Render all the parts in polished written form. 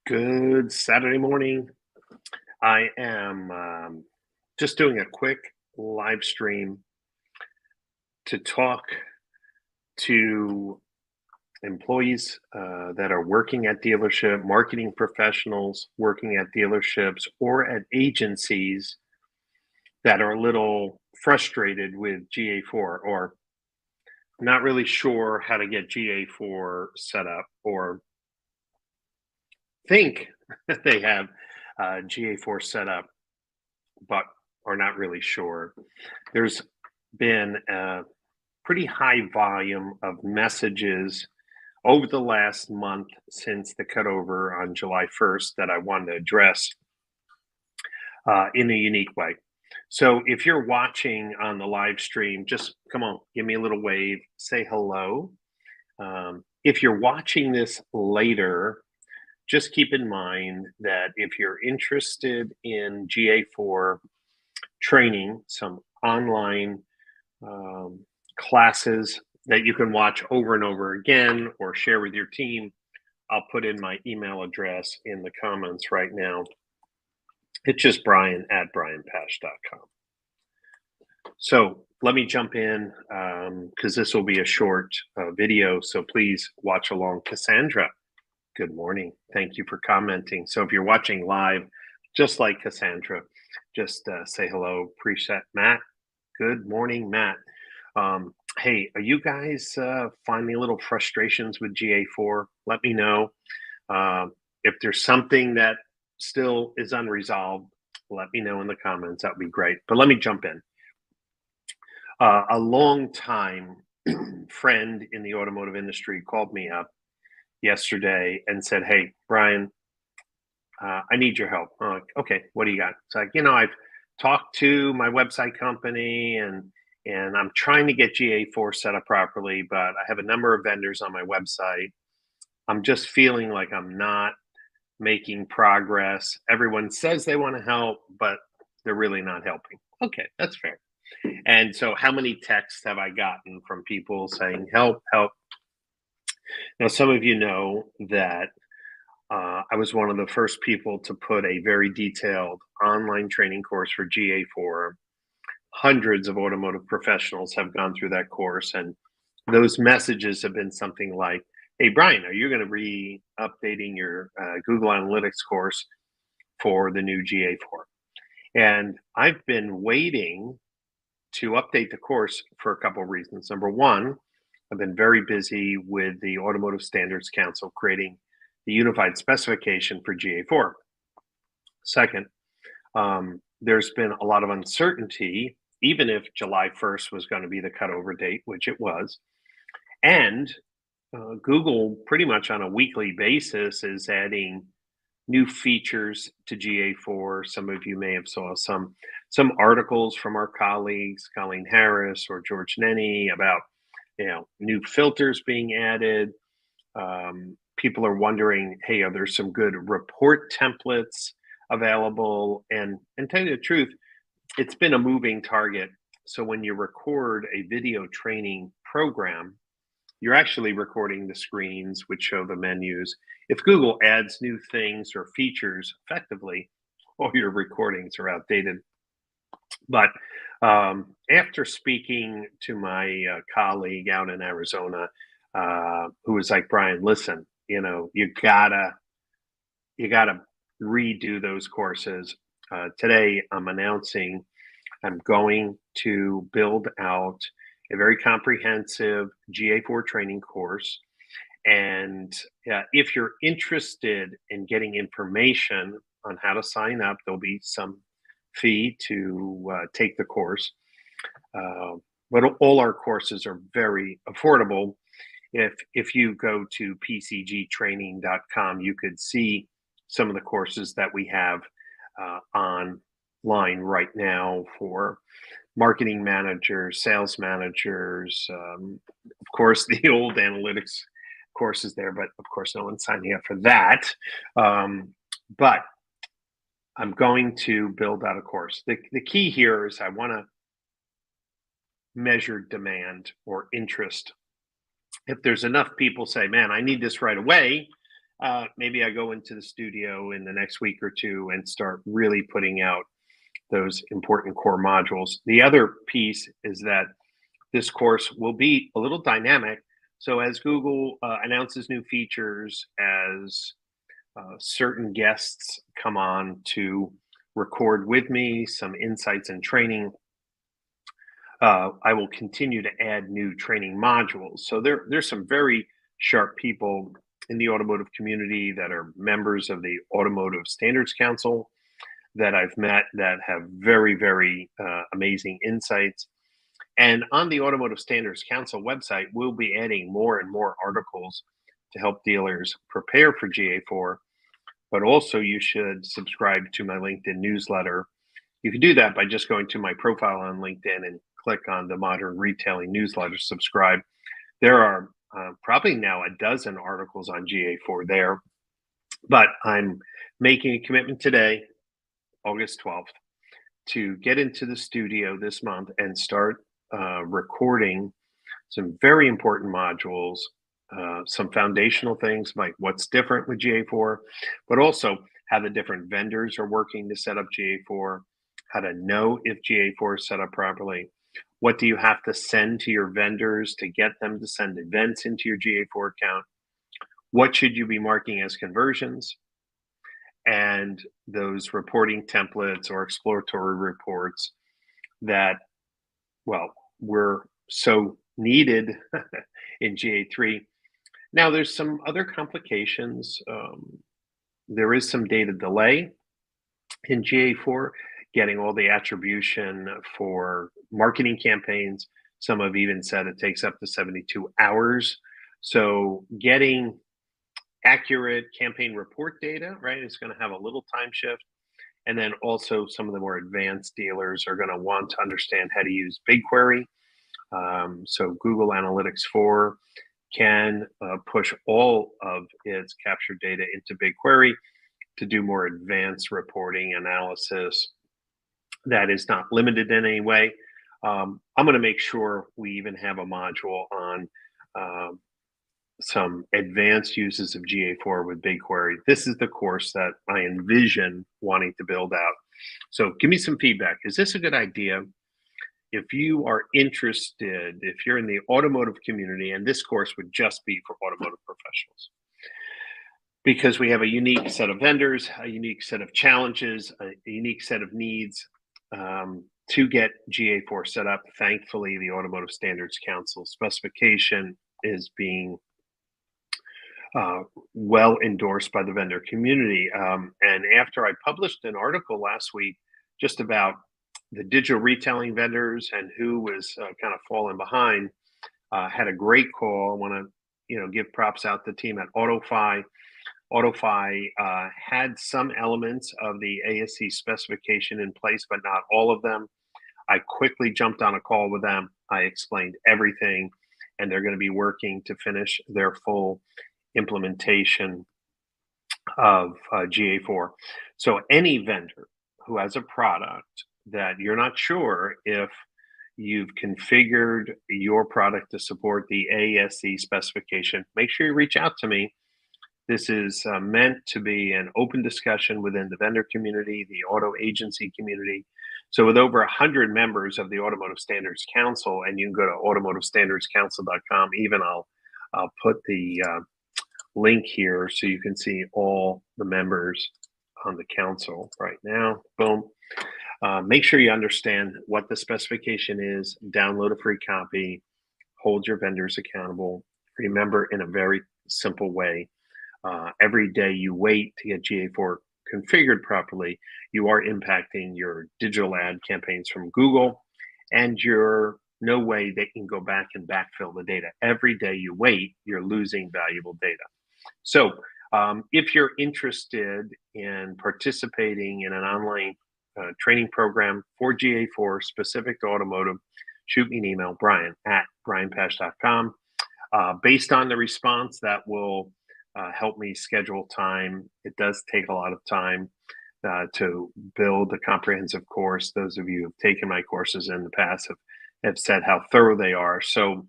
Good Saturday morning. I am just doing a quick live stream to talk to employees that are working at dealership, marketing professionals working at dealerships or at agencies that are a little frustrated with GA4 or not really sure how to get GA4 set up or think that they have GA4 set up but are not really sure. There's been a pretty high volume of messages over the last month since the cutover on July 1st that I wanted to address in a unique way. So if you're watching on the live stream, just come on, give me a little wave, say hello. If you're watching this later, just keep in mind that if you're interested in GA4 training, some online classes that you can watch over and over again or share with your team, I'll put in my email address in the comments right now. It's just brian@brianpash.com. So let me jump in because this will be a short video. So please watch along. Cassandra, good morning. Thank you for commenting. So if you're watching live, just like Cassandra, just say hello. Preset Matt. Good morning, Matt. Hey, are you guys finding a little frustrations with GA4? Let me know. If there's something that still is unresolved, let me know in the comments. That would be great. But let me jump in. A long time friend in the automotive industry called me up yesterday and said, "Hey, Brian, I need your help." I'm like, "Okay, what do you got?" It's like, I've talked to my website company and I'm trying to get GA4 set up properly, but I have a number of vendors on my website. I'm just feeling like I'm not making progress. Everyone says they want to help, but they're really not helping. Okay, that's fair. And so how many texts have I gotten from people saying, help, help? Now, some of you know that I was one of the first people to put a very detailed online training course for GA4. Hundreds of automotive professionals have gone through that course, and those messages have been something like, "Hey, Brian, are you going to be updating your Google Analytics course for the new GA4?" And I've been waiting to update the course for a couple of reasons. Number one, I've been very busy with the Automotive Standards Council creating the unified specification for GA4. Second, there's been a lot of uncertainty, even if July 1st was going to be the cutover date, which it was. And Google pretty much on a weekly basis is adding new features to GA4. Some of you may have saw some articles from our colleagues, Colleen Harris or George Nenny, about new filters being added. People are wondering, hey, are there some good report templates available? And tell you the truth, it's been a moving target. So when you record a video training program, you're actually recording the screens which show the menus. If Google adds new things or features effectively, all your recordings are outdated. But after speaking to my colleague out in Arizona, who was like, "Brian, listen, you gotta redo those courses." Today, I'm announcing I'm going to build out a very comprehensive GA4 training course. And if you're interested in getting information on how to sign up, there'll be some fee to take the course. But all our courses are very affordable. If you go to pcgtraining.com, you could see some of the courses that we have online right now for marketing managers, sales managers, of course, the old analytics course is there, but of course, no one's signing up for that. But I'm going to build out a course. The key here is I want to measure demand or interest. If there's enough people say, "Man, I need this right away," maybe I go into the studio in the next week or two and start really putting out those important core modules. The other piece is that this course will be a little dynamic. So as Google announces new features, as certain guests come on to record with me some insights and training, I will continue to add new training modules. So there's some very sharp people in the automotive community that are members of the Automotive Standards Council that I've met that have very, very amazing insights. And on the Automotive Standards Council website, we'll be adding more and more articles to help dealers prepare for GA4. But also, you should subscribe to my LinkedIn newsletter. You can do that by just going to my profile on LinkedIn and click on the Modern Retailing Newsletter, subscribe. There are probably now a dozen articles on GA4 there, but I'm making a commitment today, August 12th, to get into the studio this month and start recording some very important modules, some foundational things like what's different with GA4, but also how the different vendors are working to set up GA4, how to know if GA4 is set up properly, what do you have to send to your vendors to get them to send events into your GA4 account, what should you be marking as conversions, and those reporting templates or exploratory reports that, well, were so needed in GA3. Now, there's some other complications. There is some data delay in GA4, getting all the attribution for marketing campaigns. Some have even said it takes up to 72 hours. So getting accurate campaign report data, right, is going to have a little time shift. And then also some of the more advanced dealers are going to want to understand how to use BigQuery. So Google Analytics 4 can push all of its captured data into BigQuery to do more advanced reporting analysis that is not limited in any way. I'm going to make sure we even have a module on some advanced uses of GA4 with BigQuery. This is the course that I envision wanting to build out. So give me some feedback. Is this a good idea? If you are interested, if you're in the automotive community, and this course would just be for automotive professionals, because we have a unique set of vendors, a unique set of challenges, a unique set of needs to get GA4 set up. Thankfully, the Automotive Standards Council specification is being well endorsed by the vendor community. And after I published an article last week just about the digital retailing vendors and who was kind of falling behind, had a great call. I want to give props out to the team at AutoFi. AutoFi had some elements of the ASC specification in place, but not all of them. I quickly jumped on a call with them. I explained everything, and they're going to be working to finish their full implementation of GA4. So any vendor who has a product that you're not sure if you've configured your product to support the ASC specification, make sure you reach out to me. This is meant to be an open discussion within the vendor community, the auto agency community. So with over 100 members of the Automotive Standards Council, and you can go to automotivestandardscouncil.com, even I'll put the link here so you can see all the members on the council right now. Boom. Make sure you understand what the specification is, download a free copy, hold your vendors accountable. Remember, in a very simple way, every day you wait to get GA4 configured properly, you are impacting your digital ad campaigns from Google, and you're no way they can go back and backfill the data. Every day you wait, you're losing valuable data. So if you're interested in participating in an online training program for GA4 specific to automotive, shoot me an email, brian@brianpash.com. Based on the response, that will help me schedule time. It does take a lot of time to build a comprehensive course. Those of you who have taken my courses in the past have said how thorough they are. So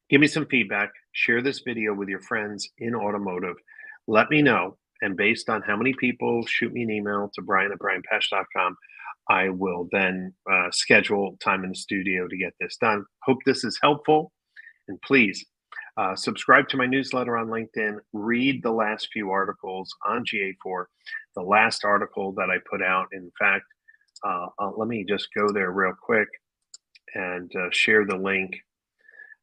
give me some feedback. Share this video with your friends in automotive. let me know. And based on how many people shoot me an email to brian@brianpash.com, I will then schedule time in the studio to get this done. Hope this is helpful. And please subscribe to my newsletter on LinkedIn. Read the last few articles on GA4. The last article that I put out, in fact, let me just go there real quick and share the link.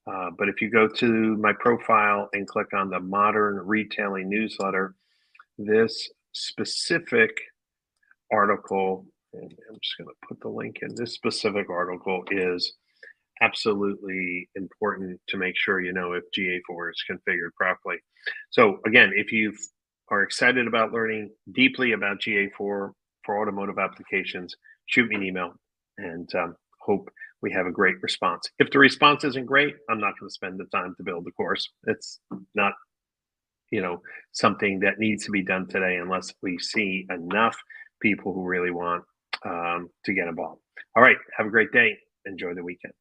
But if you go to my profile and click on the Modern Retailing Newsletter, this specific article, and I'm just going to put the link in, this specific article is absolutely important to make sure you know if GA4 is configured properly. So again, if you are excited about learning deeply about GA4 for automotive applications, shoot me an email, and hope we have a great response. If the response isn't great, I'm not going to spend the time to build the course. It's not, something that needs to be done today unless we see enough people who really want to get involved. All right, have a great day. Enjoy the weekend.